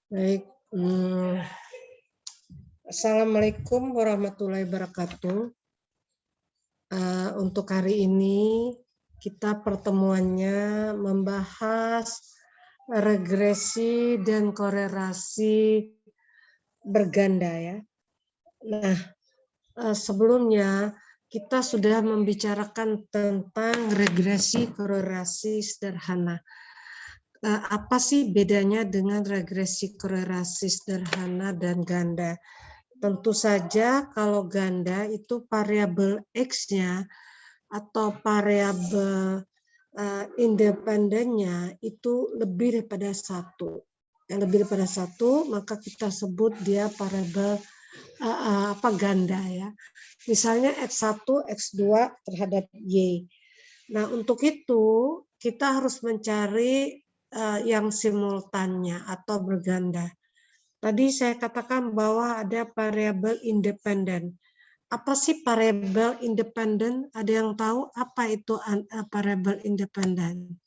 Baik. Assalamualaikum warahmatullahi wabarakatuh. Untuk hari ini kita pertemuannya membahas regresi dan korelasi berganda ya. Nah, sebelumnya kita sudah membicarakan tentang regresi korelasi sederhana. Apa sih bedanya dengan regresi korelasi sederhana dan ganda? Tentu saja kalau ganda itu variabel X-nya atau variabel independennya itu lebih daripada satu. Yang lebih daripada satu, maka kita sebut dia variabel ganda ya. Misalnya X1, X2 terhadap Y. Nah, untuk itu kita harus mencari yang simultannya atau berganda. Tadi saya katakan bahwa ada variabel independen. Apa sih variabel independen? Ada yang tahu apa itu variabel independen?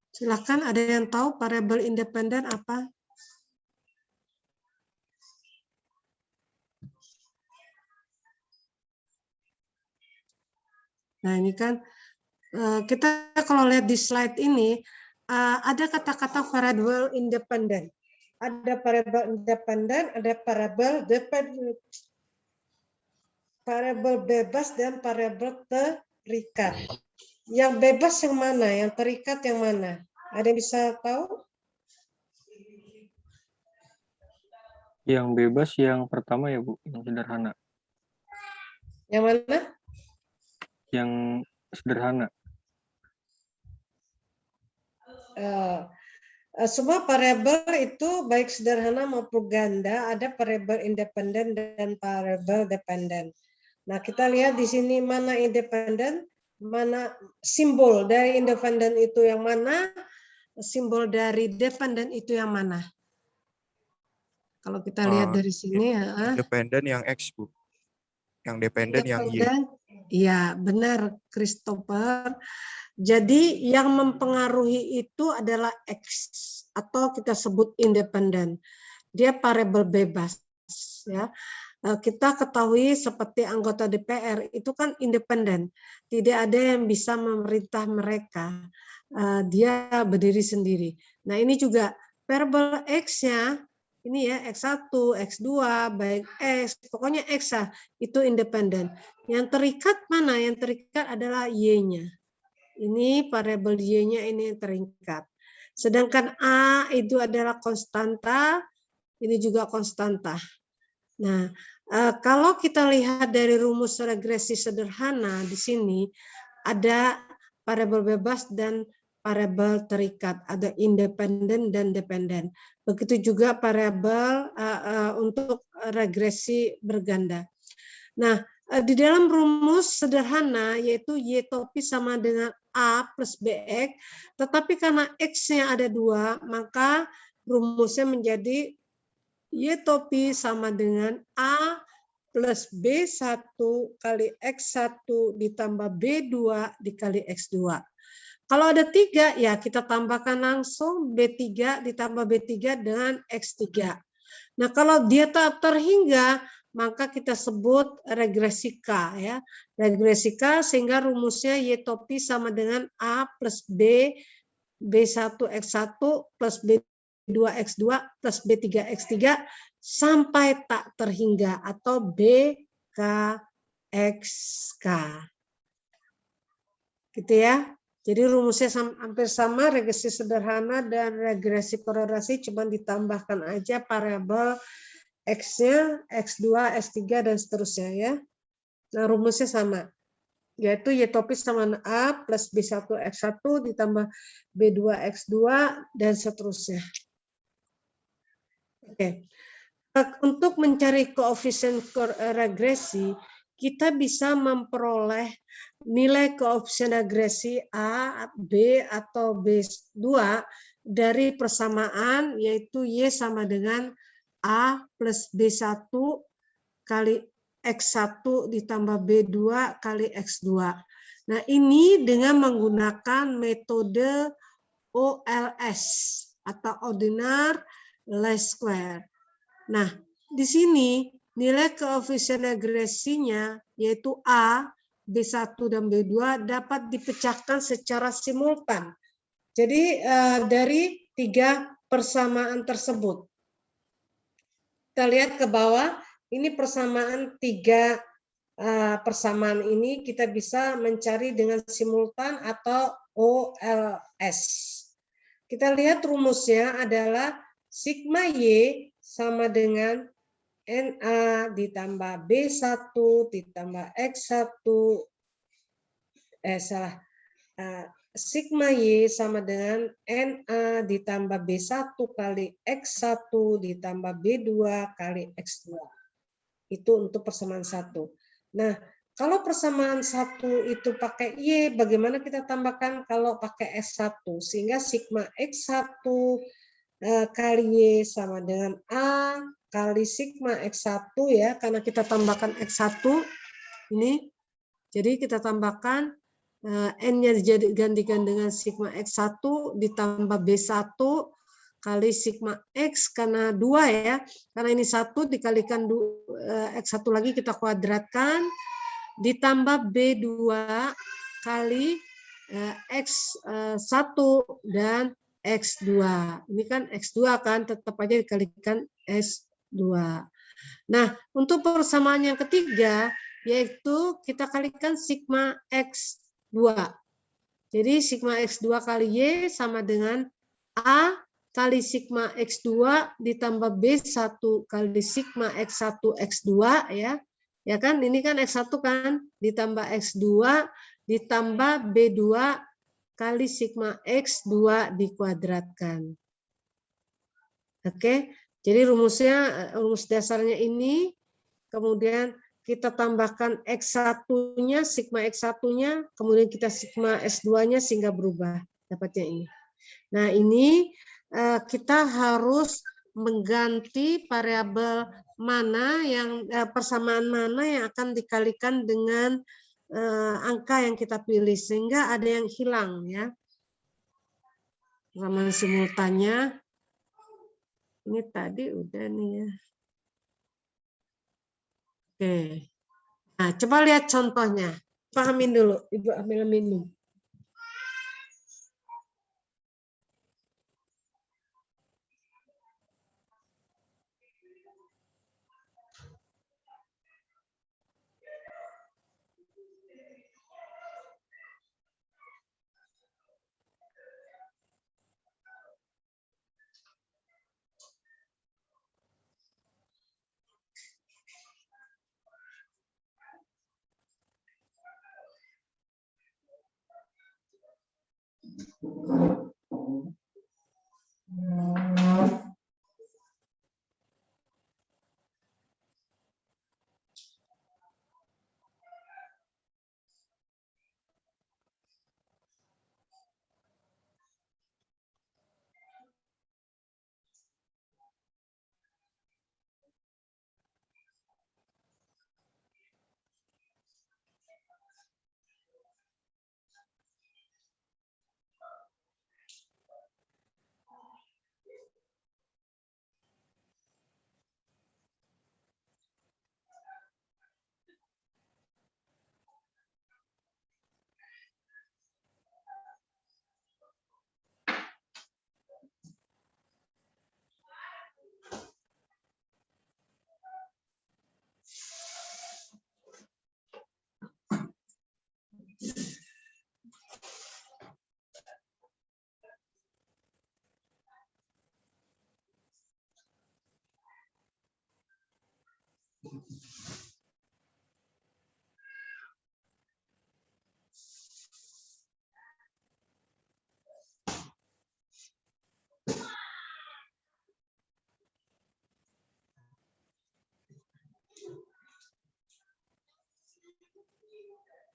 Silakan, ada yang tahu variabel independen apa? Nah, ini kan kita kalau lihat di slide ini ada kata-kata variabel independen. Ada variabel independen, ada variabel dependent, variabel bebas dan variabel terikat. Yang bebas yang mana? Yang terikat yang mana? Ada yang bisa tahu? Yang bebas yang pertama ya Bu, yang sederhana. Yang mana? Yang sederhana. Semua variabel itu baik sederhana maupun ganda ada variabel independen dan variabel dependen. Nah, kita lihat di sini mana independen, mana simbol dari independen itu yang mana, simbol dari dependen itu yang mana. Kalau kita lihat dari sini, independen yang X, Bu. Yang dependen yang Y. Iya, benar, Christopher. Jadi yang mempengaruhi itu adalah X atau kita sebut independen. Dia variabel bebas ya. Kita ketahui seperti anggota DPR itu kan independen. Tidak ada yang bisa memerintah mereka. Dia berdiri sendiri. Nah, ini juga variabel X-nya ini ya X1, X2, baik X, pokoknya X itu independen. Yang terikat mana? Yang terikat adalah Y-nya. Ini variabel Y-nya ini yang terikat. Sedangkan A itu adalah konstanta, ini juga konstanta. Nah, kalau kita lihat dari rumus regresi sederhana di sini ada variabel bebas dan variabel terikat, ada independen dan dependen. Begitu juga variabel untuk regresi berganda. Nah, di dalam rumus sederhana yaitu Y topi sama dengan A plus BX, tetapi karena X-nya ada 2, maka rumusnya menjadi Y topi sama dengan A plus B1 kali X1 ditambah B2 dikali X2. Kalau ada 3, ya kita tambahkan langsung B3 ditambah B3 dengan X3. Nah, kalau dia tak terhingga, maka kita sebut regresi K ya. Regresi K sehingga rumusnya Y topi sama dengan A plus B, B1 X1 plus B2 X2 plus B3 X3 sampai tak terhingga atau BKXK. Gitu ya. Jadi rumusnya hampir sama, regresi sederhana dan regresi korelasi, cuma ditambahkan aja variabel X-nya, X2, X3, dan seterusnya ya. Nah, rumusnya sama, yaitu Y topi sama A plus B1 X1 ditambah B2 X2, dan seterusnya. Oke. Untuk mencari koefisien regresi, kita bisa memperoleh nilai koefisien regresi A, B, atau B2 dari persamaan, yaitu Y sama dengan A plus B1 kali X1 ditambah B2 kali X2. Nah, ini dengan menggunakan metode OLS atau Ordinary Least Square. Nah, di sini nilai koefisien regresinya yaitu A, B1 dan B2 dapat dipecahkan secara simultan. Jadi dari 3 persamaan tersebut. Kita lihat ke bawah, ini persamaan 3 persamaan ini kita bisa mencari dengan simultan atau OLS. Kita lihat rumusnya adalah sigma Y sama dengan NA ditambah B1 ditambah X1 sigma Y sama dengan NA ditambah B1 kali X1 ditambah B2 kali X2. Itu untuk persamaan 1. Nah, kalau persamaan 1 itu pakai Y, bagaimana kita tambahkan kalau pakai S1? Sehingga sigma X1 kali Y sama dengan A kali sigma X1 ya, karena kita tambahkan X1 ini. Jadi kita tambahkan N-nya digantikan dengan sigma X1 ditambah B1 kali sigma X karena 2 ya. Karena ini 1 dikalikan X1 lagi kita kuadratkan ditambah B2 kali X1 dan X2. Ini kan X2 kan tetap aja dikalikan S2. Nah, untuk persamaan yang ketiga yaitu kita kalikan sigma X2. Jadi sigma X2 kali Y sama dengan A kali sigma X2 ditambah B1 kali sigma X1 X2 ya. Ya kan, ini kan X1 kan ditambah X2 ditambah B2 kali sigma X2 dikuadratkan. Oke, jadi rumus dasarnya ini, kemudian kita tambahkan X1-nya, sigma X1-nya, kemudian kita sigma S2-nya sehingga berubah. Dapatnya ini. Nah, ini kita harus mengganti variabel mana yang persamaan mana yang akan dikalikan dengan angka yang kita pilih sehingga ada yang hilang ya. Persamaan simultannya ini tadi udah nih ya. Oke. Nah, coba lihat contohnya. Pahamin dulu, Ibu ambil minum.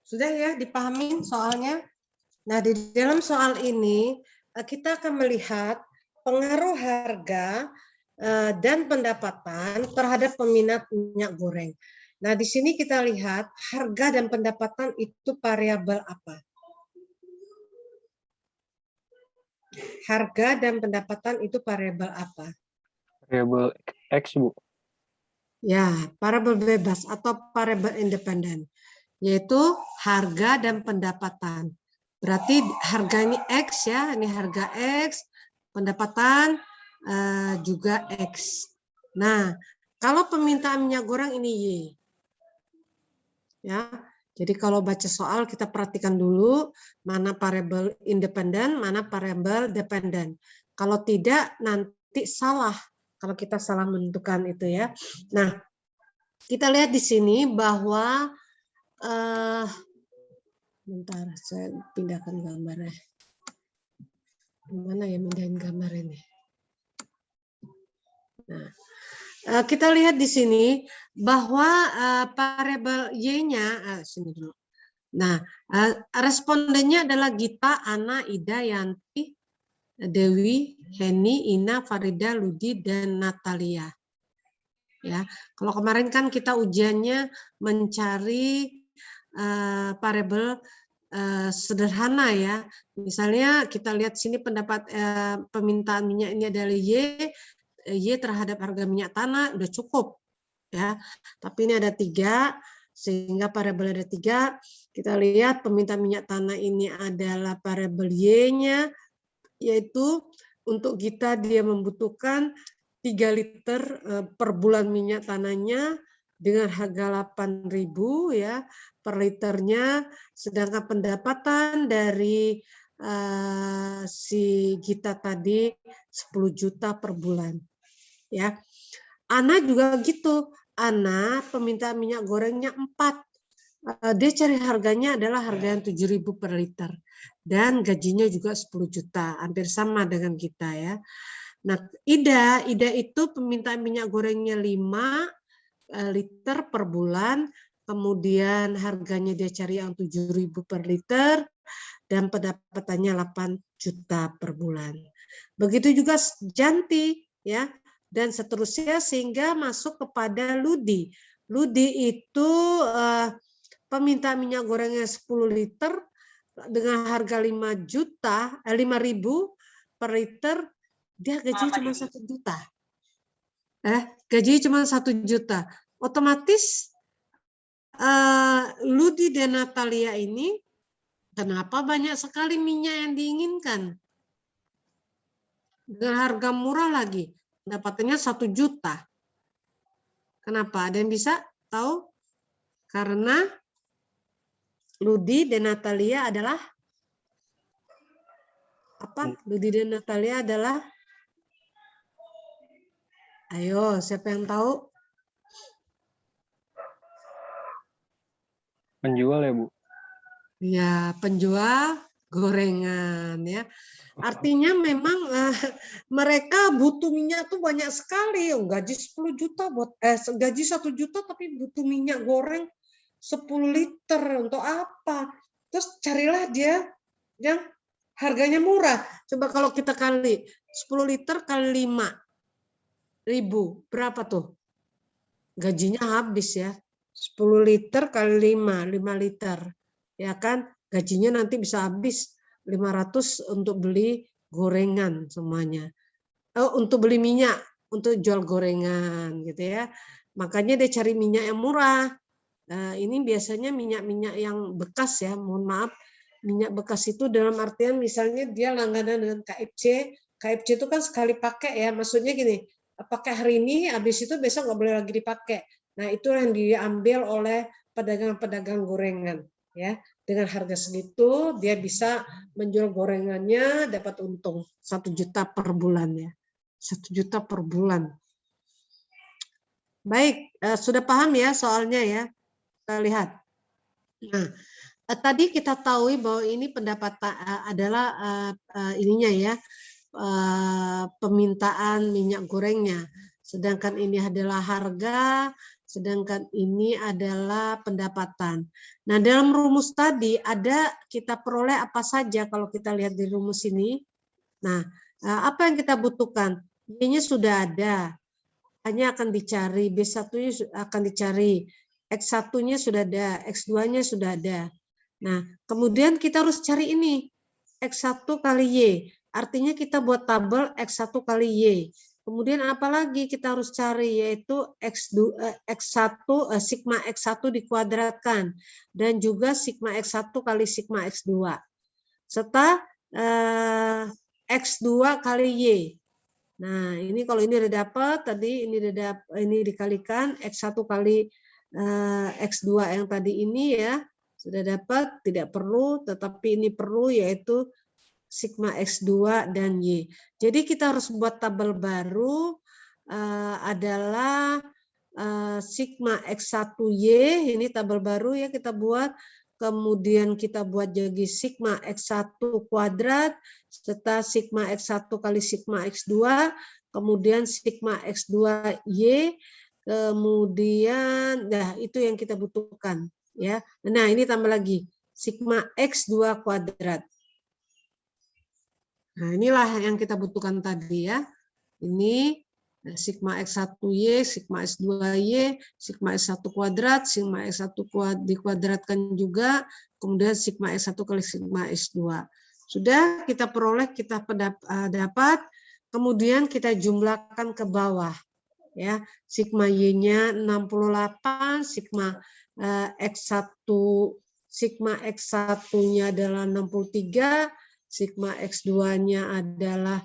Sudah ya dipahami soalnya? Nah, di dalam soal ini kita akan melihat pengaruh harga dan pendapatan terhadap peminat minyak goreng. Nah, di sini kita lihat harga dan pendapatan itu variabel apa? Harga dan pendapatan itu variabel apa? Variabel X, Bu. Ya, variabel bebas atau variabel independen, yaitu harga dan pendapatan. Berarti harga ini X ya, ini harga X, pendapatan juga X. Nah, kalau permintaan minyak goreng ini Y. Ya, jadi kalau baca soal kita perhatikan dulu mana variabel independen, mana variabel dependen. Kalau tidak nanti salah kalau kita salah menentukan itu ya. Nah, kita lihat di sini bahwa bentar saya pindahkan gambarnya. Gimana ya mindahin gambar ini? Nah, kita lihat di sini bahwa variabel Y-nya sini dulu. Nah, respondennya adalah Gita, Ana, Ida, Yanti, Dewi, Heni, Ina, Farida, Ludi, dan Natalia. Ya, kalau kemarin kan kita ujiannya mencari variabel sederhana ya. Misalnya kita lihat sini pendapat permintaan minyak ini adalah Y terhadap harga minyak tanah udah cukup ya. Tapi ini ada 3 sehingga variabel ada 3. Kita lihat permintaan minyak tanah ini adalah variabel Y-nya, yaitu untuk kita dia membutuhkan 3 liter per bulan minyak tanahnya dengan harga 8.000 ya per liternya, sedangkan pendapatan dari si Gita tadi 10 juta per bulan. Ya. Ana juga gitu. Ana permintaan minyak gorengnya 4. Dia cari harganya adalah harga yang 7.000 per liter. Dan gajinya juga 10 juta. Hampir sama dengan kita ya. Nah, Ida itu permintaan minyak gorengnya 5 liter per bulan. Kemudian harganya dia cari yang 7.000 per liter. Dan pendapatannya 8 juta per bulan. Begitu juga Janti ya. Dan seterusnya sehingga masuk kepada Ludi. Ludi itu permintaan minyak gorengnya 10 liter dengan harga 5.000 per liter, dia gajinya cuma 1 juta. Gajinya cuma 1 juta. Otomatis Ludi dan Natalia ini kenapa banyak sekali minyak yang diinginkan? Dengan harga murah lagi. Dapatannya 1 juta. Kenapa? Ada yang bisa tahu? Karena Ludi dan Natalia adalah apa? Ludi dan Natalia adalah, ayo siapa yang tahu? Penjual ya, Bu? Ya, penjual gorengan ya. Artinya memang mereka butuh minyak tuh banyak sekali. Gaji 10 juta buat gaji 1 juta tapi butuh minyak goreng 10 liter untuk apa? Terus carilah dia yang harganya murah. Coba kalau kita kali 10 liter kali 5.000, berapa tuh? Gajinya habis ya. 10 liter kali 5 liter. Ya kan? Gajinya nanti bisa habis 500 untuk beli gorengan semuanya. Untuk beli minyak, untuk jual gorengan gitu ya. Makanya dia cari minyak yang murah. Ini biasanya minyak-minyak yang bekas ya, mohon maaf. Minyak bekas itu dalam artian misalnya dia langganan dengan KFC. KFC itu kan sekali pakai ya, maksudnya gini, pakai hari ini, habis itu besok nggak boleh lagi dipakai. Nah itu yang diambil oleh pedagang-pedagang gorengan ya. Dengan harga segitu dia bisa menjual gorengannya dapat untung 1 juta per bulan ya. 1 juta per bulan. Baik, sudah paham ya soalnya ya. Kita lihat. Nah, tadi kita tahu bahwa ini pendapatan adalah ininya ya, permintaan minyak gorengnya. Sedangkan ini adalah harga, sedangkan ini adalah pendapatan. Nah, dalam rumus tadi ada kita peroleh apa saja kalau kita lihat di rumus ini. Nah, apa yang kita butuhkan? Y-nya sudah ada. hanya akan dicari, B1-nya akan dicari. X1-nya sudah ada, X2-nya sudah ada. Nah, kemudian kita harus cari ini, X1 kali Y. Artinya kita buat tabel X1 kali Y. Kemudian apalagi kita harus cari, yaitu X1, sigma X1 dikuadratkan. Dan juga sigma X1 kali sigma X2. Serta X2 kali Y. Nah, ini kalau ini udah dapat, tadi ini dikalikan X1 kali X2 yang tadi ini ya, sudah dapat, tidak perlu, tetapi ini perlu, yaitu sigma X2 dan Y. Jadi kita harus buat tabel baru, adalah sigma X1Y, ini tabel baru ya kita buat, kemudian kita buat jadi sigma X1 kuadrat, serta sigma X1 kali sigma X2, kemudian sigma X2Y, kemudian, nah itu yang kita butuhkan. Ya. Nah ini tambah lagi, sigma X2 kuadrat. Nah inilah yang kita butuhkan tadi ya. Ini sigma X1Y, sigma X2Y, sigma X1 kuadrat, sigma X1 dikuadratkan juga, kemudian sigma X1 kali sigma X2. Sudah kita peroleh, kita dapat, kemudian kita jumlahkan ke bawah. Ya, sigma Y-nya 68, sigma X1 X1-nya adalah 63, sigma X2-nya adalah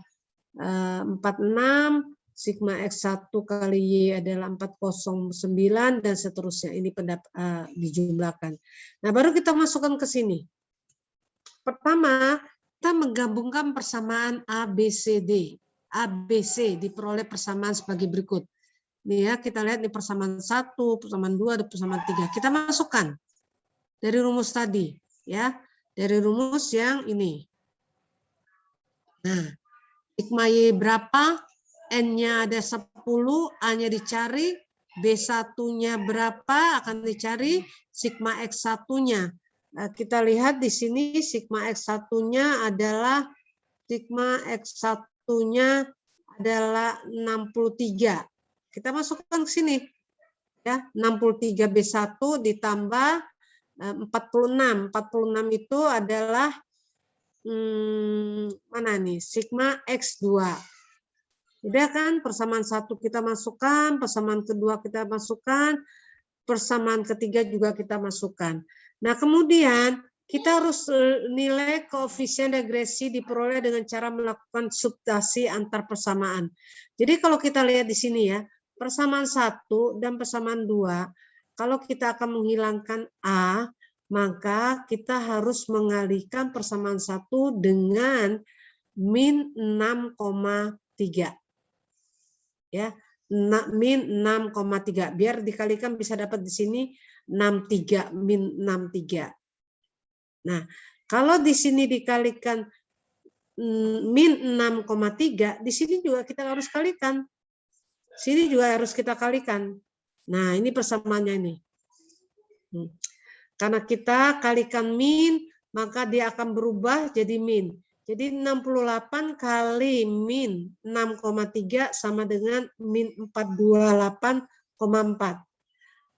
46, sigma X1 kali Y adalah 409, dan seterusnya. Ini dijumlahkan. Nah, baru kita masukkan ke sini. Pertama, kita menggabungkan persamaan A, B, C, D. A, B, C diperoleh persamaan sebagai berikut. Nih ya, kita lihat di persamaan 1, persamaan 2, dan persamaan 3. Kita masukkan dari rumus tadi. Ya, dari rumus yang ini. Nah, sigma Y berapa? N-nya ada 10, A-nya dicari, B1-nya berapa? Akan dicari sigma X1-nya. Nah, kita lihat di sini sigma X1-nya adalah sigma X1-nya adalah 63. Kita masukkan ke sini. Ya, 63 B1 ditambah 46. 46 itu adalah mana nih? Sigma X2. Udah kan, persamaan 1 kita masukkan, persamaan kedua kita masukkan, persamaan ketiga juga kita masukkan. Nah, kemudian kita harus nilai koefisien regresi diperoleh dengan cara melakukan subtrasi antar persamaan. Jadi kalau kita lihat di sini ya, persamaan 1 dan persamaan 2, kalau kita akan menghilangkan A, maka kita harus mengalihkan persamaan 1 dengan min 6,3. Ya, min 6,3. Biar dikalikan bisa dapat di sini 63, min 63. Nah, kalau di sini dikalikan min 6,3, di sini juga kita harus kalikan. Sini juga harus kita kalikan. Nah, ini persamaannya ini. Karena kita kalikan min, maka dia akan berubah jadi min. Jadi 68 kali min 6,3 sama dengan min 428,4.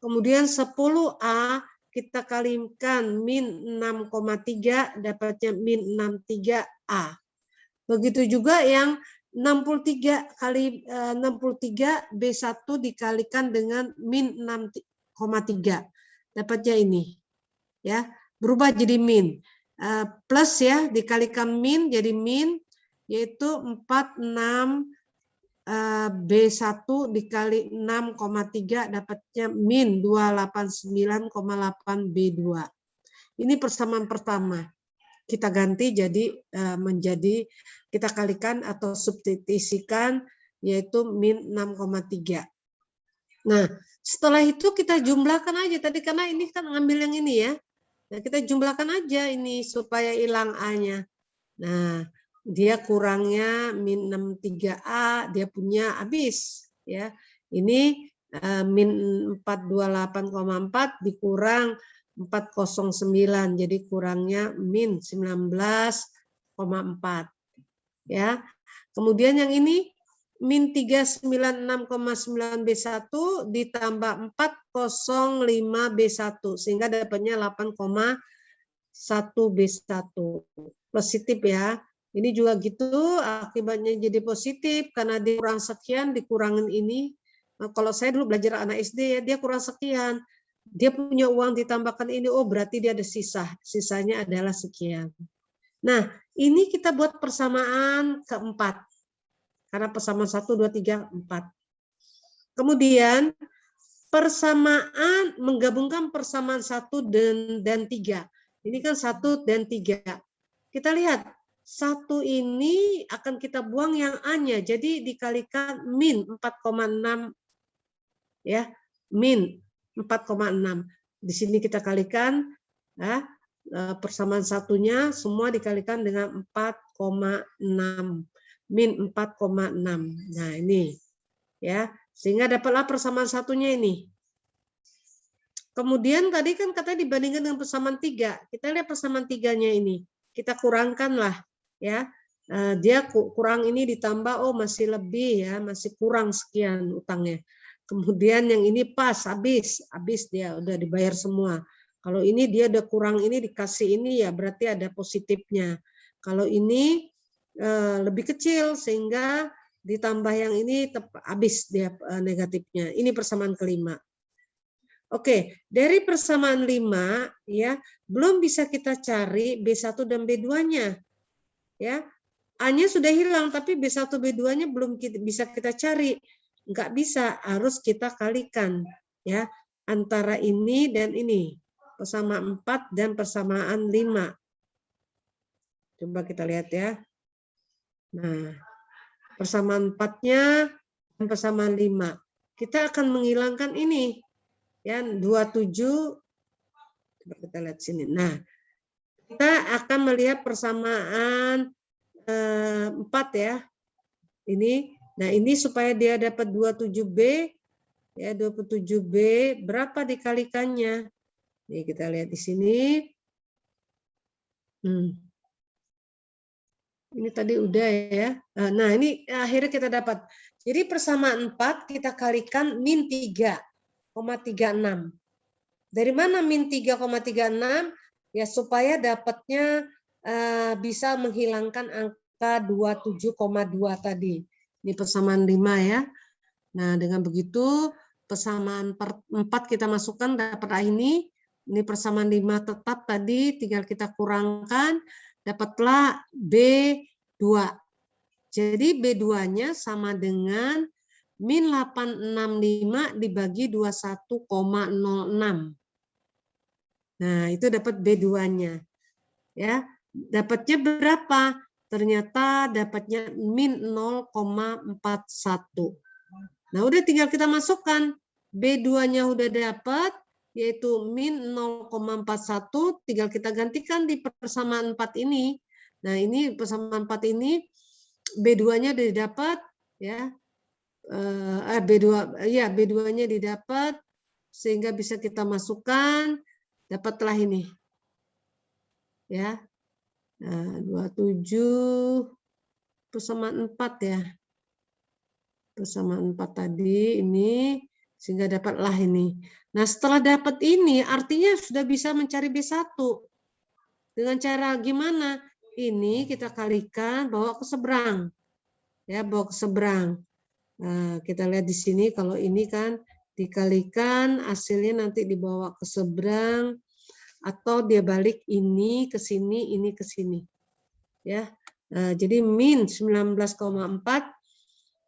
Kemudian 10A kita kalikan min 6,3 dapatnya min 63A. Begitu juga yang 63 kali 63 B1 dikalikan dengan min 6,3. Dapatnya ini. Ya, berubah jadi min. Plus ya, dikalikan min jadi min, yaitu 46 B1 dikali 6,3 dapatnya min 289,8 B2. Ini persamaan pertama. Kita ganti jadi menjadi, kita kalikan atau substitusikan, yaitu min 6,3. Nah, setelah itu kita jumlahkan aja tadi, karena ini kan ngambil yang ini ya. Nah, kita jumlahkan aja ini supaya hilang A-nya. Nah, dia kurangnya min 63A, dia punya habis ya. Ini min 428,4 dikurang 409, jadi kurangnya min 19,4 ya. Kemudian yang ini min 396,9 B1 ditambah 405 B1 sehingga dapatnya 8,1 B1. Positif ya. Ini juga gitu, akibatnya jadi positif karena dia kurang sekian dikurangin ini. Nah, kalau saya dulu belajar anak SD ya, dia kurang sekian. Dia punya uang ditambahkan ini, oh berarti dia ada sisa. Sisanya adalah sekian. Nah, ini kita buat persamaan keempat. Karena persamaan 1, 2, 3, 4. Kemudian persamaan, menggabungkan persamaan 1 dan 3. Ini kan 1 dan 3. Kita lihat, 1 ini akan kita buang yang A-nya. Jadi dikalikan min 4,6. Ya, min 4,6. Di sini kita kalikan, ya, persamaan satunya semua dikalikan dengan 4,6. Min 4,6. Nah ini. Ya, sehingga dapatlah persamaan satunya ini. Kemudian tadi kan katanya dibandingkan dengan persamaan 3. Kita lihat persamaan 3-nya ini. Kita kurangkanlah. Ya, dia kurang ini ditambah, oh masih lebih ya, masih kurang sekian utangnya. Kemudian yang ini pas, habis dia udah dibayar semua. Kalau ini dia udah kurang ini dikasih ini ya berarti ada positifnya. Kalau ini lebih kecil sehingga ditambah yang ini habis dia negatifnya. Ini persamaan kelima. Oke, dari persamaan 5 ya, belum bisa kita cari B1 dan B2-nya. Ya. A-nya sudah hilang tapi B1 B2-nya belum bisa kita cari. Enggak bisa, harus kita kalikan ya antara ini dan ini. Persamaan 4 dan persamaan 5. Coba kita lihat ya. Nah, persamaan 4-nya dan persamaan 5. Kita akan menghilangkan ini. Ya, 27. Coba kita lihat sini. Nah, kita akan melihat persamaan 4 ya. Ini. Nah, ini supaya dia dapat 27B ya, 27B berapa dikalikannya? Nih kita lihat di sini. Ini tadi udah ya. Nah, ini akhirnya kita dapat. Jadi persamaan 4 kita kalikan min 3,36. Dari mana min 3,36? Ya supaya dapatnya bisa menghilangkan angka 27,2 tadi. Ini persamaan 5 ya. Nah, dengan begitu persamaan 4 kita masukkan dapat ini. Ini persamaan 5 tetap tadi, tinggal kita kurangkan, dapatlah B2. Jadi B2-nya sama dengan min 865 dibagi 21,06. Nah, itu dapat B2-nya. Ya, dapatnya berapa? Ternyata dapatnya min 0,41. Nah, udah tinggal kita masukkan. B2-nya udah dapat, yaitu min 0,41, tinggal kita gantikan di persamaan 4 ini. Nah, ini persamaan 4 ini, B2-nya udah didapat, ya. B2-nya didapat, sehingga bisa kita masukkan, dapatlah ini. Ya. Nah, 27 persamaan 4 ya. Persamaan 4 tadi ini sehingga dapatlah ini. Nah, setelah dapat ini artinya sudah bisa mencari B1. Dengan cara gimana? Ini kita kalikan bawa ke seberang. Ya, bawa ke seberang. Nah, kita lihat di sini kalau ini kan dikalikan hasilnya nanti dibawa ke seberang atau dia balik ini ke sini, ini ke sini. Ya. Nah, jadi min 19,4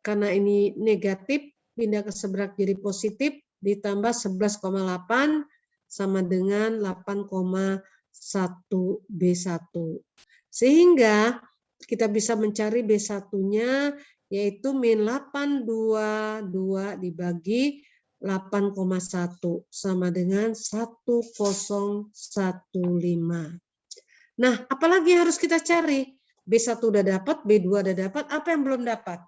karena ini negatif, pindah ke seberang jadi positif, ditambah 11,8 sama dengan 8,1 B1. Sehingga kita bisa mencari B1-nya yaitu min 822 dibagi 8,1 sama dengan 1015. Nah, apalagi yang harus kita cari? B1 udah dapat, B2 udah dapat, apa yang belum dapat?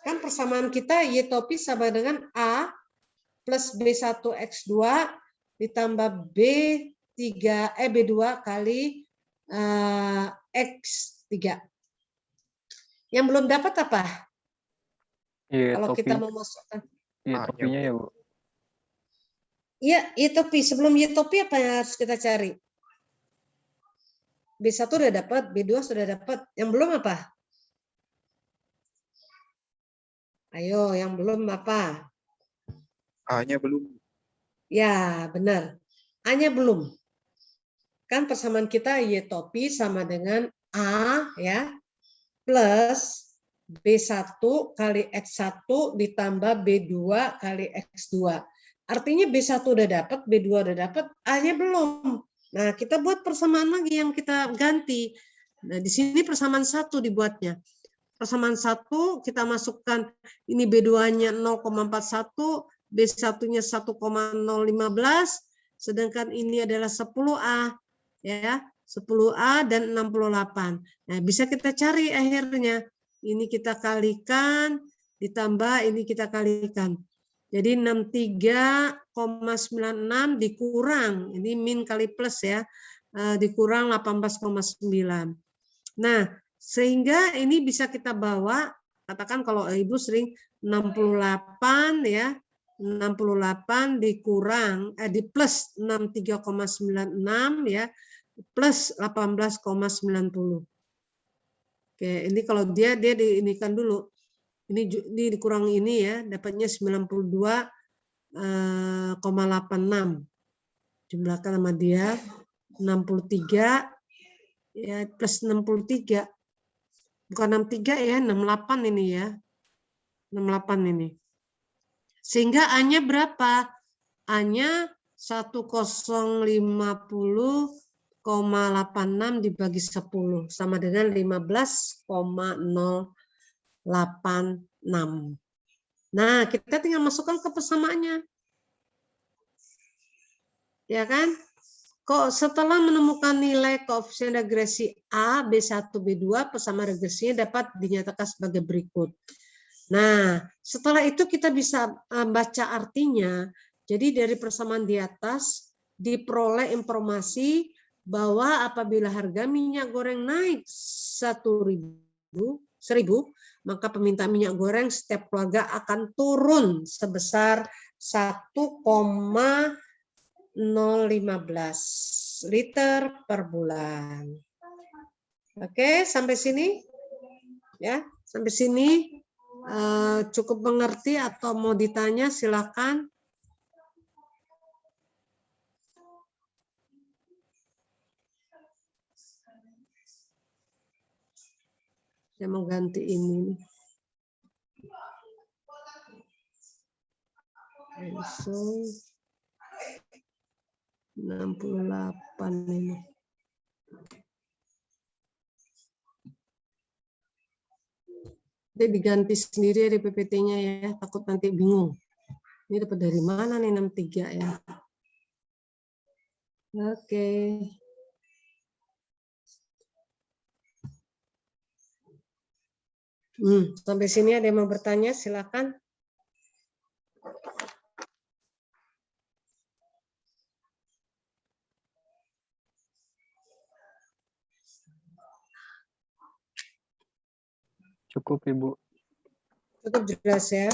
Kan persamaan kita Y topis sama dengan A plus B1X2 ditambah B2 kali X3. Yang belum dapat apa? Iya, Kalau topi. kita memasukkan. Iya, A-nya, topinya Bu. ya, Bu. Iya, topi. Sebelum topi apa yang harus kita cari? B1 udah dapat, B2 sudah dapat. Yang belum apa? Ayo, yang belum apa? A-nya belum. Ya, benar. A-nya belum. Kan persamaan kita Y topi sama dengan A ya plus B1 kali X1 ditambah B2 kali X2. Artinya B1 udah dapat, B2 udah dapat, A-nya belum. Nah, kita buat persamaan lagi yang kita ganti. Nah, di sini persamaan 1 dibuatnya. Persamaan 1 kita masukkan ini B2-nya 0,41, B1-nya 1,015, sedangkan ini adalah 10A ya, 10A dan 68. Nah, bisa kita cari akhirnya. Ini kita kalikan ditambah ini kita kalikan. Jadi 63,96 dikurang, ini min kali plus ya, dikurang 18,9. Nah, sehingga ini bisa kita bawa, katakan kalau Ibu sering 68 ya, 68 dikurang, di plus 63,96 ya, plus 18,90. Oke, ini kalau dia diinikan dulu. Ini dikurang ini ya, dapatnya 92,86. Jumlahkan sama dia 63 ya plus 63. Bukan 63 ya, 68 ini ya. 68 ini. Sehingga A-nya berapa? A-nya 1050,86 dibagi 10 sama dengan 15,086. Nah, kita tinggal masukkan ke persamaannya. Ya kan? Kok setelah menemukan nilai koefisien regresi A, B1, B2, persamaan regresinya dapat dinyatakan sebagai berikut. Nah, setelah itu kita bisa baca artinya. Jadi dari persamaan di atas diperoleh informasi bahwa apabila harga minyak goreng naik 1.000, maka permintaan minyak goreng setiap keluarga akan turun sebesar 1,015 liter per bulan. Oke, sampai sini ya, sampai sini cukup mengerti atau mau ditanya silakan. Saya mau ganti ini. Langsung 68 ini. Dia diganti sendiri di PPT-nya ya, takut nanti bingung. Ini dapat dari mana nih 63 ya? Oke. Sampai sini ada yang mau bertanya, silakan. Cukup, Ibu. Cukup jelas ya.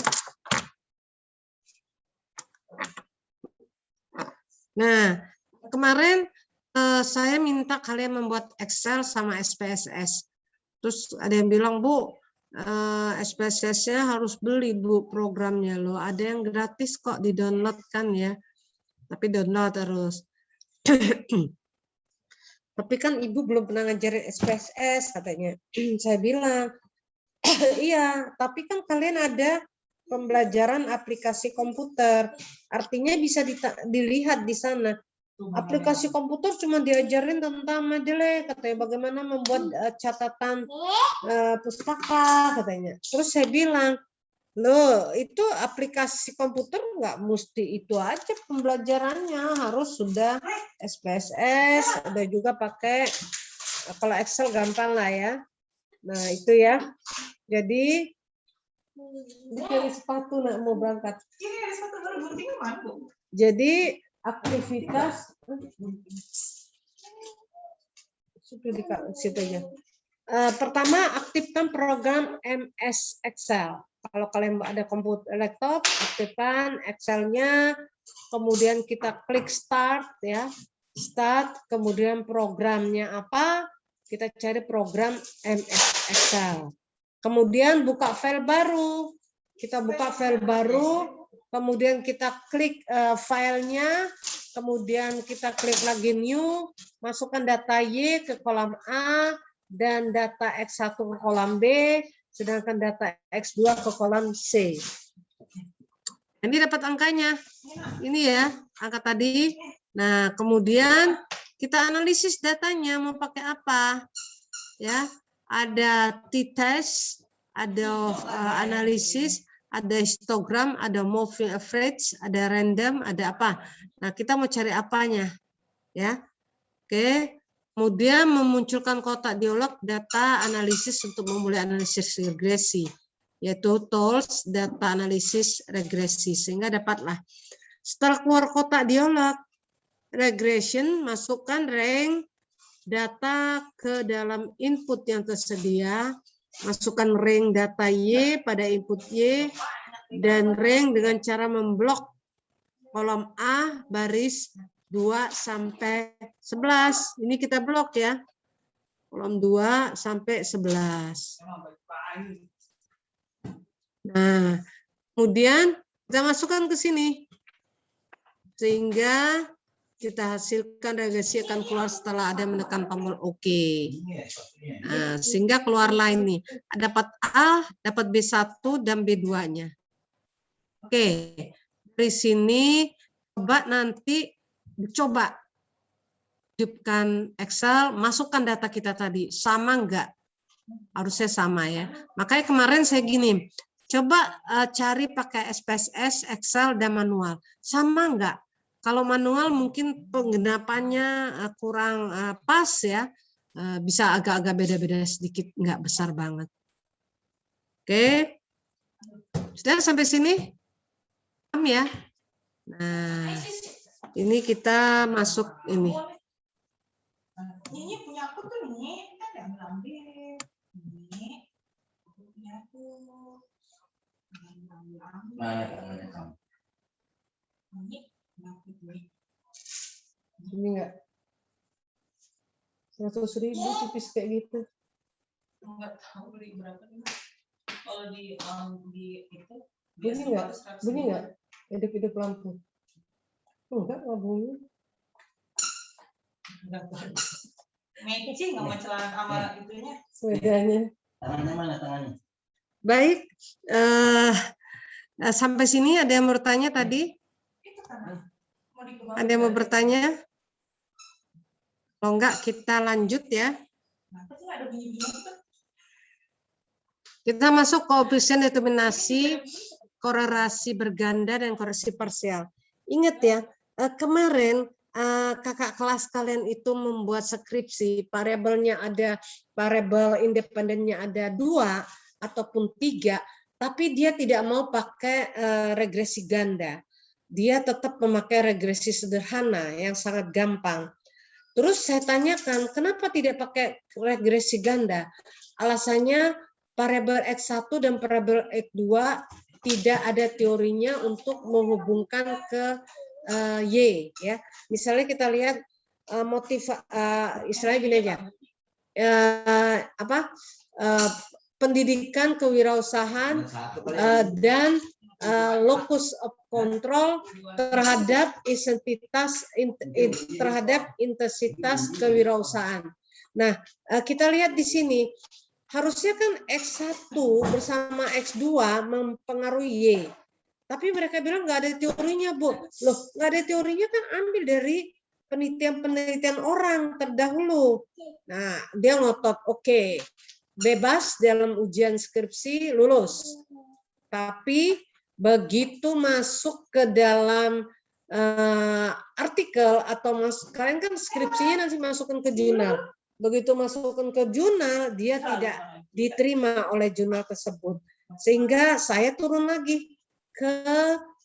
Nah, kemarin saya minta kalian membuat Excel sama SPSS. Terus ada yang bilang, Bu, SPSS-nya harus beli, Bu, programnya loh. Ada yang gratis kok di-download kan ya. Tapi download terus. Tapi kan Ibu belum pernah ngajarin SPSS katanya. Saya bilang, iya, tapi kan kalian ada pembelajaran aplikasi komputer. Artinya bisa dilihat di sana. Aplikasi komputer cuma diajarin tentang Mendeley, katanya bagaimana membuat catatan pustaka katanya. Terus saya bilang, loh itu aplikasi komputer nggak mesti itu aja pembelajarannya, harus sudah SPSS, ada juga pakai, kalau Excel gampang lah ya. Nah itu ya. Jadi dicari sepatu nak mau berangkat. Jadi aktivitas situ aja. Pertama, aktifkan program MS Excel. Kalau kalian ada komputer laptop, aktifkan Excel-nya, kemudian kita klik start ya. Start, kemudian programnya apa? Kita cari program MS Excel. Kemudian buka file baru. Kita buka file baru, kemudian kita klik filenya, kemudian kita klik lagi new, masukkan data Y ke kolom A dan data X1 ke kolom B, sedangkan data X2 ke kolom C. Ini dapat angkanya. Ini ya, angka tadi. Nah, kemudian kita analisis datanya mau pakai apa? Ya, ada t-test, ada analisis, ada histogram, ada moving average, ada random, ada apa? Nah, kita mau cari apanya? Ya. Oke. Kemudian memunculkan kotak dialog data analisis untuk memulai analisis regresi, yaitu tools data analisis regresi, sehingga dapatlah. Setelah keluar kotak dialog regression, masukkan rank data ke dalam input yang tersedia, masukkan rank data Y pada input Y, dan rank dengan cara memblok kolom A baris 2 sampai 11. Ini kita blok ya. Kolom 2 sampai 11. Nah, kemudian kita masukkan ke sini. Sehingga kita hasilkan regresi akan keluar setelah ada menekan tombol OK. Nah, sehingga keluarlah ini. Dapat A, dapat B1 dan B2-nya. Oke, dari sini coba nanti coba hidupkan Excel, masukkan data kita tadi. Sama enggak? Harusnya sama ya. Makanya kemarin saya gini, coba cari pakai SPSS, Excel, dan manual. Sama enggak? Kalau manual mungkin penggenapannya kurang pas ya, bisa agak-agak beda-beda sedikit, nggak besar banget. Oke, sudah sampai sini? Paham ya? Nah, ini kita masuk ini. Ini punya aku tuh nih, kan yang ngambil. Ini punya aku. Ini enggak 100.000 tipis kayak gitu. Enggak tahu beli berapa nih. Kalau di itu Bunyi enggak? Bunyi enggak? Hidup-hidup lampu. Enggak bunyi. Enggak tahu. Matching sama celana sama itunya. Bedanya. Tangannya mana tangannya? Baik, sampai sini ada yang mau bertanya tadi? Itu kan. Ada yang mau bertanya? Kalau enggak kita lanjut ya. Kenapa sih ada bunyi-bunyi itu? Kita masuk koefisien determinasi, korelasi berganda dan korelasi parsial. Ingat ya, kemarin kakak kelas kalian itu membuat skripsi, variabelnya ada, variabel independennya ada 2 ataupun 3, tapi dia tidak mau pakai regresi ganda. Dia tetap memakai regresi sederhana yang sangat gampang. Terus saya tanyakan, kenapa tidak pakai regresi ganda? Alasannya variabel X1 dan variabel X2 tidak ada teorinya untuk menghubungkan ke Y. Ya. Misalnya kita lihat istilahnya gini aja, pendidikan kewirausahaan dan locus of control terhadap intensitas kewirausahaan. Nah, kita lihat di sini, harusnya kan X1 bersama X2 mempengaruhi Y. Tapi mereka bilang nggak ada teorinya, Bu. Loh, nggak ada teorinya kan ambil dari penelitian-penelitian orang terdahulu. Nah, dia ngotot, oke, bebas dalam ujian skripsi, lulus. Tapi begitu masuk ke dalam artikel atau kalian kan skripsinya nanti masukkan ke jurnal. Begitu masukkan ke jurnal, dia tidak diterima oleh jurnal tersebut. Sehingga saya turun lagi ke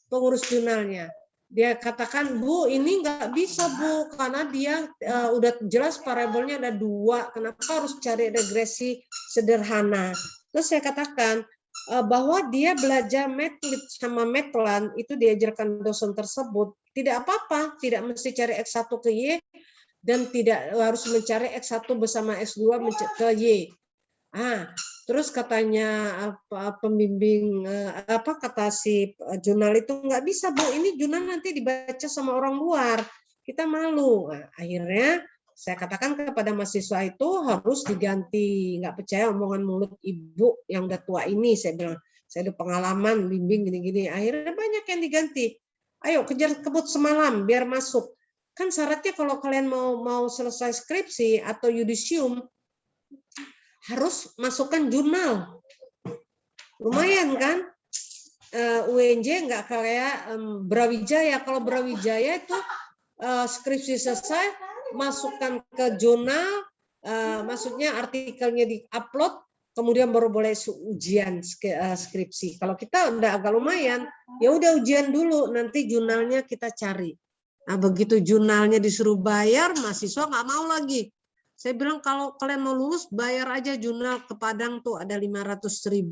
pengurus jurnalnya. Dia katakan, Bu, ini nggak bisa, Bu, karena dia udah jelas variabelnya ada 2. Kenapa harus cari regresi sederhana? Terus saya katakan, bahwa dia belajar Matlit sama Matlan itu diajarkan dosen tersebut, tidak apa-apa, tidak mesti cari X1 ke Y dan tidak harus mencari X1 bersama S2 ke Y. Terus katanya pembimbing kata si jurnal itu nggak bisa Bu, ini jurnal nanti dibaca sama orang luar, kita malu. Akhirnya saya katakan kepada mahasiswa itu harus diganti, nggak percaya omongan mulut ibu yang udah tua ini, saya bilang saya ada pengalaman bimbing gini-gini. Akhirnya banyak yang diganti. Ayo kejar kebut semalam biar masuk. Kan syaratnya kalau kalian mau selesai skripsi atau yudisium harus masukkan jurnal. Lumayan kan? UNJ nggak kayak Brawijaya. Kalau Brawijaya itu skripsi selesai, masukkan ke jurnal, maksudnya artikelnya di-upload, kemudian baru boleh ujian skripsi. Kalau kita udah agak lumayan, ya udah ujian dulu, nanti jurnalnya kita cari. Nah, begitu jurnalnya disuruh bayar, mahasiswa nggak mau lagi. Saya bilang kalau kalian mau lulus, bayar aja jurnal ke Padang tuh ada 500.000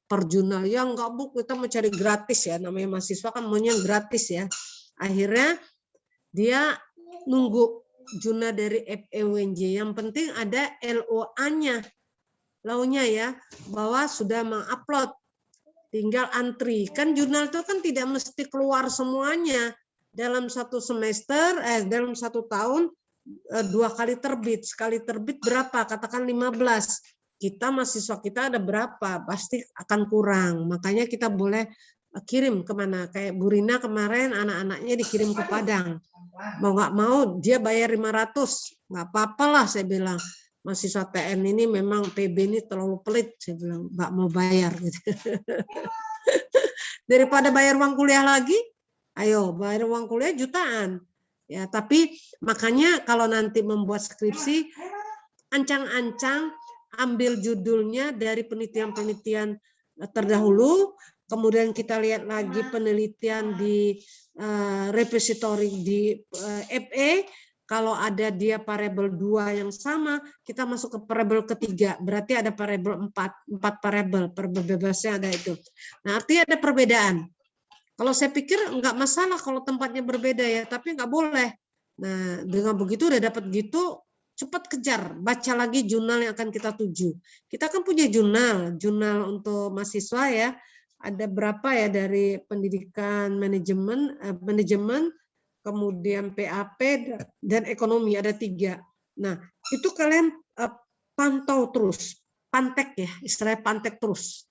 per jurnal. Ya enggak Bu, kita mau cari gratis ya, namanya mahasiswa kan maunya gratis ya. Akhirnya dia nunggu jurnal dari FEUNJ. Yang penting ada LOA-nya, launya ya, bahwa sudah mengupload. Tinggal antri. Kan jurnal itu kan tidak mesti keluar semuanya. Dalam satu semester, dalam satu tahun, 2 kali terbit. Sekali terbit berapa? Katakan 15. Kita mahasiswa kita ada berapa? Pasti akan kurang. Makanya kita boleh kirim kemana? Kayak Bu Rina kemarin anak-anaknya dikirim ke Padang. Mau nggak mau dia bayar 500. Nggak apa-apa lah saya bilang. Mahasiswa TN ini memang PB ini terlalu pelit. Saya bilang nggak mau bayar. Gitu. Daripada bayar uang kuliah lagi, ayo bayar uang kuliah jutaan. Ya, tapi makanya kalau nanti membuat skripsi, ancang-ancang ambil judulnya dari penelitian-penelitian terdahulu, kemudian kita lihat lagi penelitian di repository di FE, kalau ada dia variabel 2 yang sama, kita masuk ke variabel ketiga, berarti ada variabel 4 variabel bebasnya ada itu. Nah, artinya ada perbedaan. Kalau saya pikir nggak masalah kalau tempatnya berbeda ya, tapi nggak boleh. Nah, dengan begitu udah dapat gitu, cepat kejar, baca lagi jurnal yang akan kita tuju. Kita kan punya jurnal untuk mahasiswa ya. Ada berapa ya dari pendidikan manajemen, kemudian PAP dan ekonomi ada 3. Nah, itu kalian pantau terus, pantek ya, istilahnya pantek terus.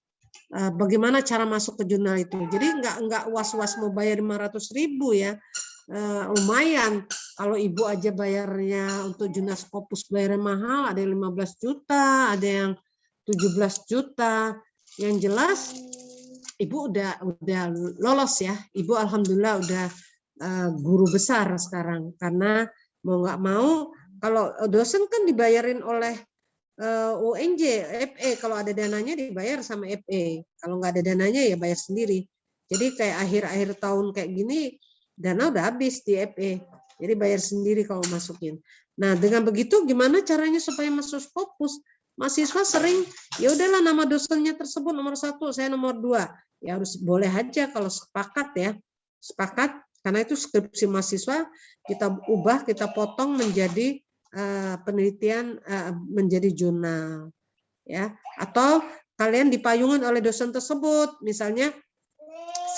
Bagaimana cara masuk ke jurnal itu. Jadi nggak was-was mau bayar 500.000 ya. Lumayan. Kalau ibu aja bayarnya untuk jurnal Scopus bayarnya mahal, ada yang 15 juta, ada yang 17 juta. Yang jelas ibu udah lolos ya. Ibu alhamdulillah udah guru besar sekarang, karena mau nggak mau kalau dosen kan dibayarin oleh UNJ, FE, kalau ada dananya dibayar sama FE. Kalau nggak ada dananya ya bayar sendiri. Jadi kayak akhir-akhir tahun kayak gini, dana udah habis di FE. Jadi bayar sendiri kalau masukin. Nah, dengan begitu gimana caranya supaya masuk Scopus? Mahasiswa sering, ya udahlah nama dosennya tersebut nomor 1, saya nomor 2. Ya harus boleh aja kalau sepakat ya. Sepakat, karena itu skripsi mahasiswa kita ubah, kita potong menjadi penelitian menjadi jurnal ya, atau kalian dipayungin oleh dosen tersebut, misalnya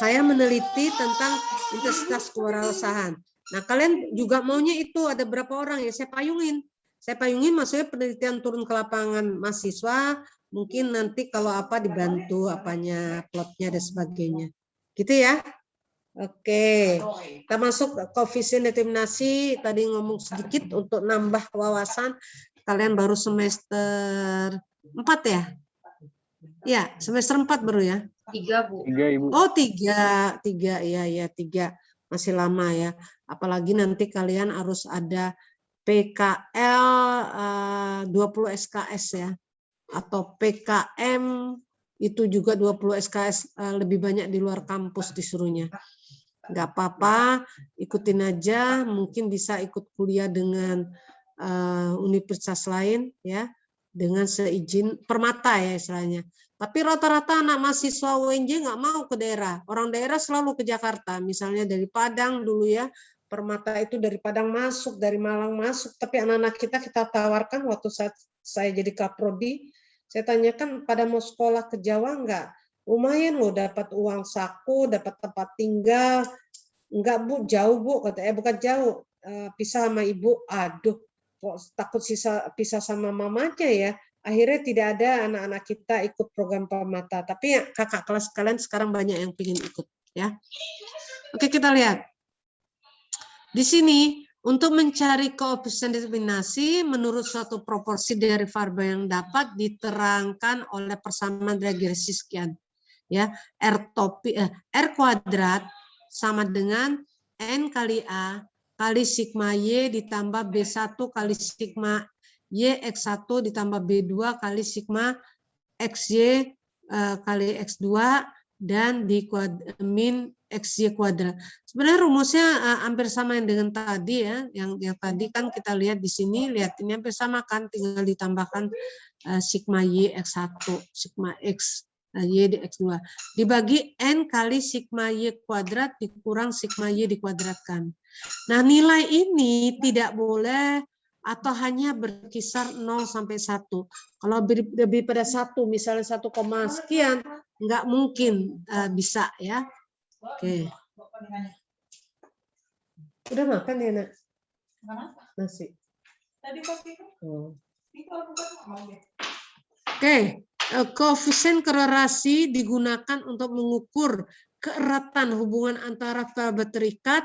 saya meneliti tentang intensitas kewirausahaan. Nah, kalian juga maunya itu ada berapa orang ya, saya payungin maksudnya penelitian turun ke lapangan mahasiswa, mungkin nanti kalau apa dibantu apanya, plotnya dan sebagainya gitu ya. Oke, kita masuk ke koefisien determinasi. Tadi ngomong sedikit untuk nambah wawasan. Kalian baru semester 4 ya? Ya, semester 4 baru ya? 3, Bu. 3, Ibu. Oh, 3 ya 3. Masih lama ya. Apalagi nanti kalian harus ada PKL 20 SKS ya. Atau PKM itu juga 20 SKS, lebih banyak di luar kampus disuruhnya. Nggak apa-apa, ikutin aja, mungkin bisa ikut kuliah dengan universitas lain ya, dengan seizin permata ya istilahnya. Tapi rata-rata anak mahasiswa UNJ nggak mau ke daerah. Orang daerah selalu ke Jakarta. Misalnya dari Padang dulu ya. Permata itu dari Padang masuk, dari Malang masuk. Tapi anak-anak kita tawarkan waktu saat saya jadi kaprodi. Saya tanyakan pada mau sekolah ke Jawa nggak? Lumayan loh dapat uang saku, dapat tempat tinggal. Enggak Bu, jauh Bu. Kata, bukan jauh. Pisah sama ibu. Aduh, kok takut pisah sama mamanya ya. Akhirnya tidak ada anak-anak kita ikut program Permata, tapi ya, kakak kelas kalian sekarang banyak yang ingin ikut ya. Oke, kita lihat. Di sini untuk mencari koefisien determinasi menurut suatu proporsi dari variabel yang dapat diterangkan oleh persamaan regresi sekian. Ya, R kuadrat sama dengan N kali A kali sigma Y ditambah B1 kali sigma Y X1 ditambah B2 kali sigma XY kali X2 dan min XY kuadrat. Sebenarnya rumusnya hampir sama yang dengan tadi ya. Yang tadi kan kita lihat di sini, lihat ini hampir sama kan, tinggal ditambahkan sigma Y X1, sigma X Y di X2. Dibagi N kali sigma Y kuadrat dikurang sigma Y dikuadratkan. Nah, nilai ini tidak boleh atau hanya berkisar 0 sampai 1. Kalau lebih pada 1, misalnya 1, sekian, nggak mungkin bisa ya. Oke. Udah makan ya, Nak? Nasi. Tadi pagi kan? Oke, koefisien korelasi digunakan untuk mengukur keeratan hubungan antara variabel terikat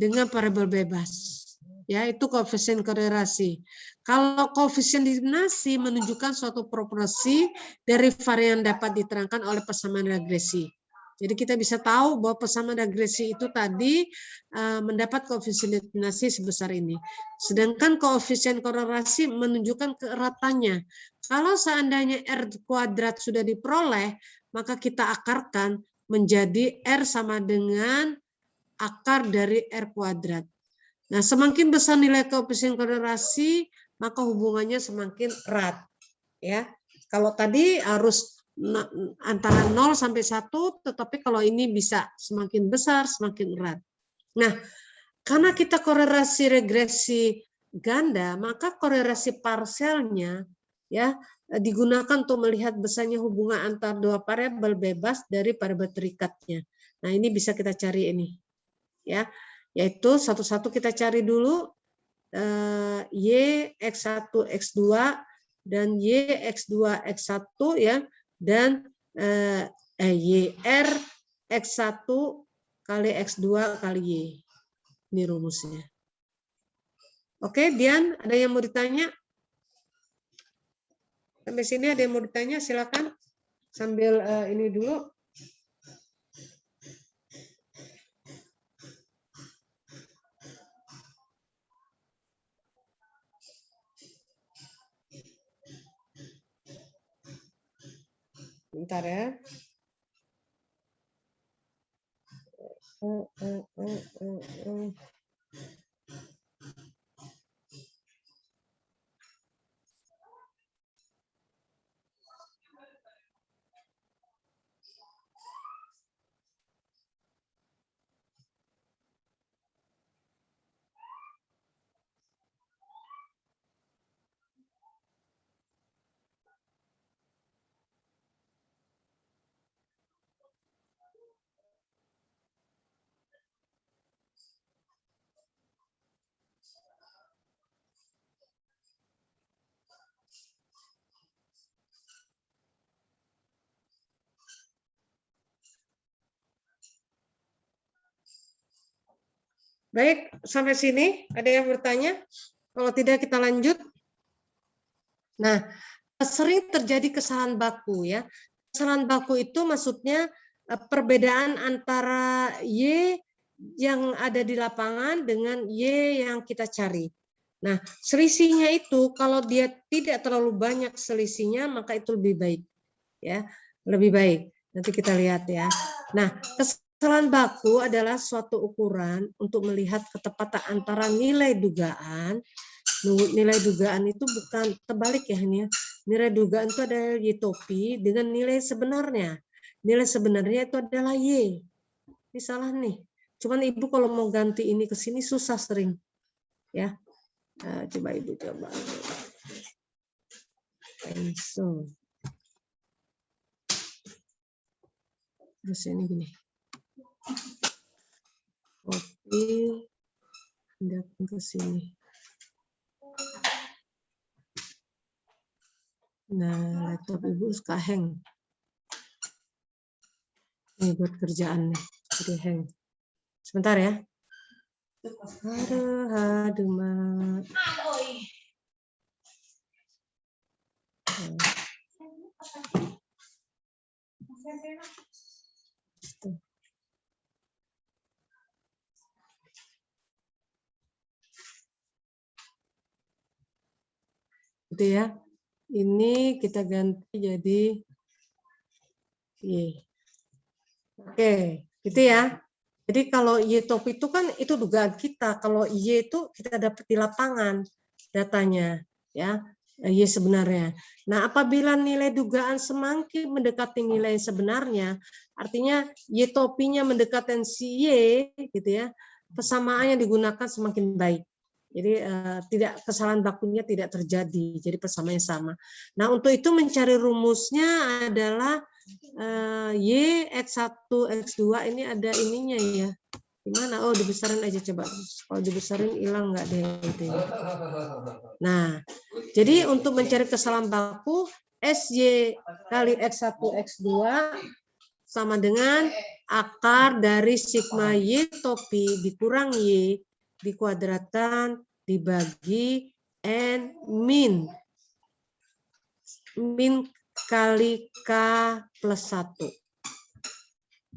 dengan variabel bebas. Ya, itu koefisien korelasi. Kalau koefisien determinasi menunjukkan suatu proporsi dari varian dapat diterangkan oleh persamaan regresi. Jadi kita bisa tahu bahwa persamaan regresi itu tadi mendapat koefisien determinasi sebesar ini. Sedangkan koefisien korelasi menunjukkan keeratannya. Kalau seandainya R kuadrat sudah diperoleh, maka kita akarkan menjadi R sama dengan akar dari R kuadrat. Nah, semakin besar nilai koefisien korelasi, maka hubungannya semakin erat. Ya, kalau tadi harus antara 0 sampai 1, tetapi kalau ini bisa semakin besar, semakin erat. Nah, karena kita korelasi regresi ganda, maka korelasi parsialnya ya digunakan untuk melihat besarnya hubungan antar dua variabel bebas dari variabel terikatnya. Nah, ini bisa kita cari ini. Ya, yaitu satu-satu kita cari dulu Y X1 X2 dan Y X2 X1 ya, dan YR X1 kali X2 kali Y. Ini rumusnya. Oke, Dian, ada yang mau ditanya? Sampai sini ada yang mau ditanya, silakan. Sambil ini dulu. Bentar ya. Baik, sampai sini ada yang bertanya? Kalau tidak kita lanjut. Nah, sering terjadi kesalahan baku ya. Kesalahan baku itu maksudnya perbedaan antara Y yang ada di lapangan dengan Y yang kita cari. Nah, selisihnya itu kalau dia tidak terlalu banyak selisihnya, maka itu lebih baik. Ya, lebih baik. Nanti kita lihat ya. Nah, kesalahan baku adalah suatu ukuran untuk melihat ketepatan antara nilai dugaan. Nilai dugaan itu bukan terbalik ya ini ya. Nilai dugaan itu adalah Y topi dengan nilai sebenarnya. Nilai sebenarnya itu adalah Y. Ini salah nih. Cuman Ibu kalau mau ganti ini ke sini susah sering. Ya. Nah, coba Ibu coba. Cancel. Terus ini gini. Copy. Pindahkan ke sini. Nah, laptop Ibu suka hang. Ini buat kerjaan nih. Jadi hang. Sebentar ya. Aduh, Mak. Gitu ya. Ini kita ganti jadi Y. Oke, gitu ya. Jadi kalau Y top itu kan itu dugaan kita. Kalau Y itu kita dapat di lapangan datanya, ya. Y sebenarnya. Nah, apabila nilai dugaan semakin mendekati nilai sebenarnya, artinya Y topinya mendekati si Y, gitu ya. Persamaan yang digunakan semakin baik. Jadi tidak kesalahan bakunya tidak terjadi. Jadi persamaannya sama. Nah, untuk itu mencari rumusnya adalah Y, X1, X2 ini ada ininya ya. Gimana? Oh, dibesarin aja coba. Kalau dibesarin hilang nggak deh itu. Nah, jadi untuk mencari kesalahan baku, SY kali X1, X2 sama dengan akar dari sigma Y topi dikurang Y dikuadratkan dibagi N min. Min kali K plus 1.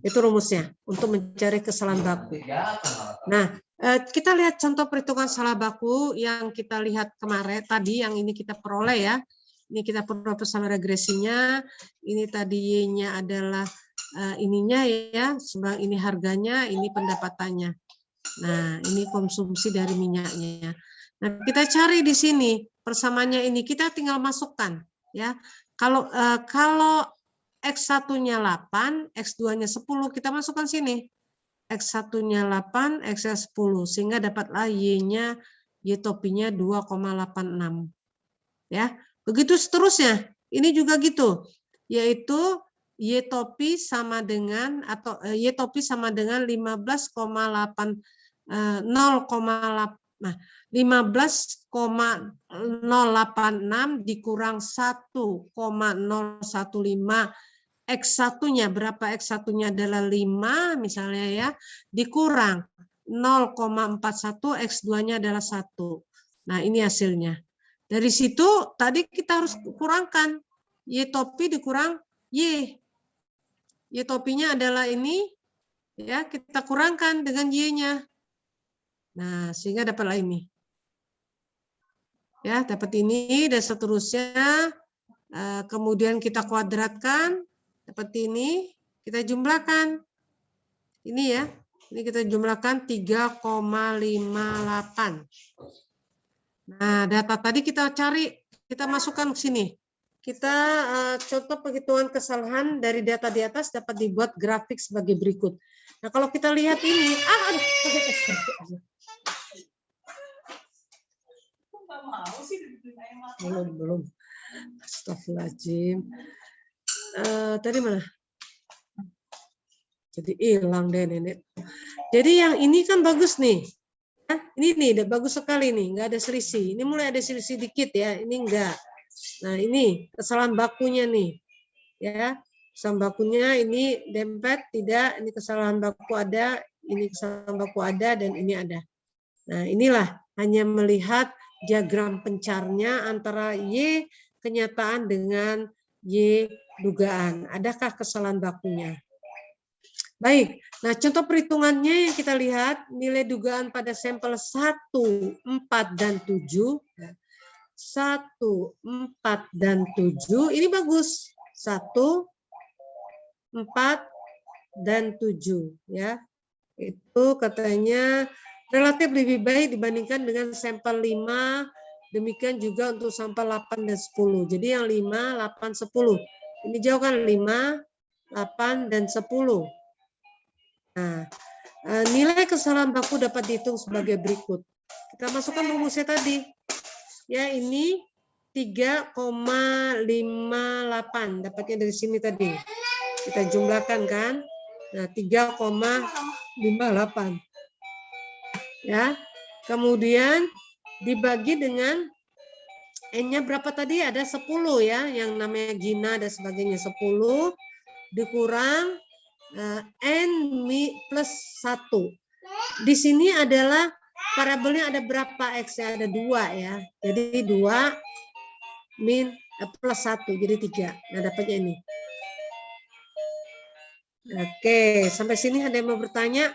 Itu rumusnya untuk mencari kesalahan baku. Nah, kita lihat contoh perhitungan salah baku yang kita lihat kemarin tadi, yang ini kita peroleh ya. Ini kita peroleh bersama regresinya. Ini tadi Y-nya adalah ininya ya, sebab ini harganya, ini pendapatannya. Nah, ini konsumsi dari minyaknya. Nah, kita cari di sini persamaannya ini, kita tinggal masukkan ya. Kalau X1-nya 8, X2-nya 10, kita masukkan sini. X1-nya 8, X-nya 10, sehingga dapatlah Y-nya, Y topinya 2,86. Ya, begitu seterusnya. Ini juga gitu, yaitu Y topi sama dengan atau Y topi sama dengan 15,8 nah 15,086 dikurang 1,015 X1-nya berapa? X1-nya adalah 5 misalnya ya, dikurang 0,41 X2-nya adalah 1. Nah, ini hasilnya. Dari situ tadi kita harus kurangkan Y topi dikurang Y. Y topinya adalah ini ya, kita kurangkan dengan Y-nya. Nah, sehingga dapatlah ini. Ya, dapat ini dan seterusnya. Kemudian kita kuadratkan, dapat ini, kita jumlahkan. Ini ya, ini kita jumlahkan 3,58. Nah, data tadi kita cari, kita masukkan ke sini. Kita contoh penghitungan kesalahan dari data di atas dapat dibuat grafik sebagai berikut. Nah, kalau kita lihat ini, belum. Astagfirullahaladzim. Tadi mana? Jadi hilang deh nenek. Jadi yang ini kan bagus nih. Ini nih, udah bagus sekali nih, nggak ada selisih. Ini mulai ada selisih dikit ya, ini enggak. Nah ini kesalahan bakunya nih, ya. Kesalahan bakunya ini dempet tidak, ini kesalahan baku ada, ini kesalahan baku ada, dan ini ada. Nah inilah hanya melihat diagram pencarnya antara Y kenyataan dengan Y dugaan. Adakah kesalahan bakunya? Baik, nah contoh perhitungannya yang kita lihat, nilai dugaan pada sampel 1, 4, dan 7. 1, 4, dan 7, ini bagus. 1, 4, dan 7. Ya. Itu katanya relatif lebih baik dibandingkan dengan sampel 5, Demikian juga untuk sampah 8 dan 10. Jadi yang 5, 8, 10. Ini jauh kan 5, 8, dan 10. Nah, nilai kesalahan baku dapat dihitung sebagai berikut. Kita masukkan rumusnya tadi. Ya, ini 3,58. Dapatnya dari sini tadi. Kita jumlahkan kan. Nah, 3,58. Ya. Kemudian dibagi dengan N-nya berapa tadi? Ada 10 ya, yang namanya Gina dan sebagainya 10 dikurang N plus 1. Di sini adalah variabelnya ada berapa X-nya? Ada 2 ya. Jadi 2 plus 1 jadi 3. Nah, dapatnya ini. Oke, sampai sini ada yang mau bertanya?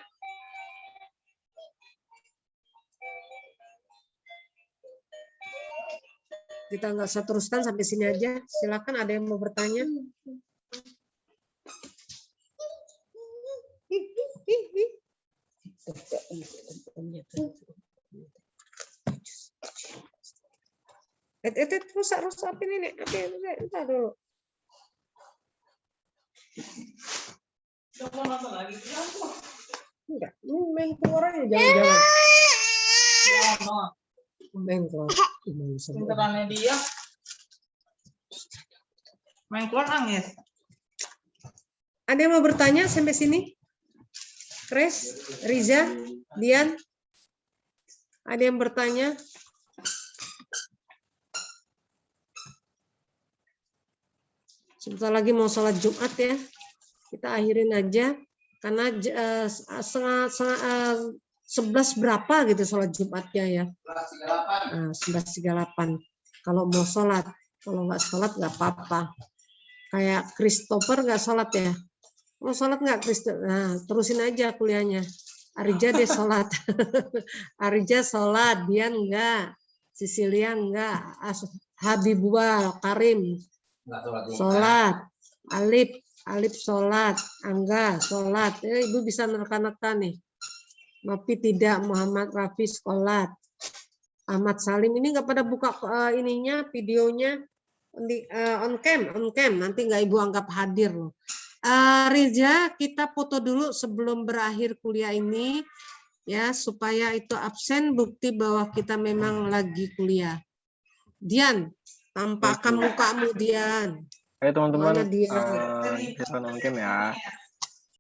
Kita nggak usah teruskan sampai sini aja. Silakan, ada yang mau bertanya? Rusak ini nih. Entar dulu. Enggak, main keluar aja jangan-jangan. Main keluar. Pinterannya dia. Main keluar nangis. Ada yang mau bertanya sampai sini? Chris, Riza, Dian? Ada yang bertanya? Sebentar lagi mau sholat Jumat ya. Kita akhirin aja. Karena 11 berapa gitu sholat Jumatnya ya. 11.38. Kalau mau sholat. Kalau nggak sholat nggak apa-apa. Kayak Christopher nggak sholat ya. Mau sholat nggak Christopher? Nah, terusin aja kuliahnya. Arija dia sholat. Arija sholat. Dian enggak. Sicilia enggak. Habibua, Karim sholat. Alif sholat. Angga sholat. Ibu bisa nerka-nerka nih. Nopi tidak. Muhammad Rafi sholat. Ahmad Salim ini nggak pada buka ininya, videonya on cam. Nanti nggak ibu anggap hadir loh. Riza, kita foto dulu sebelum berakhir kuliah ini ya, supaya itu absen bukti bahwa kita memang lagi kuliah. Dian, tampakkan mukamu Dian. Ayo teman-teman, Mana Dian? kita on cam ya.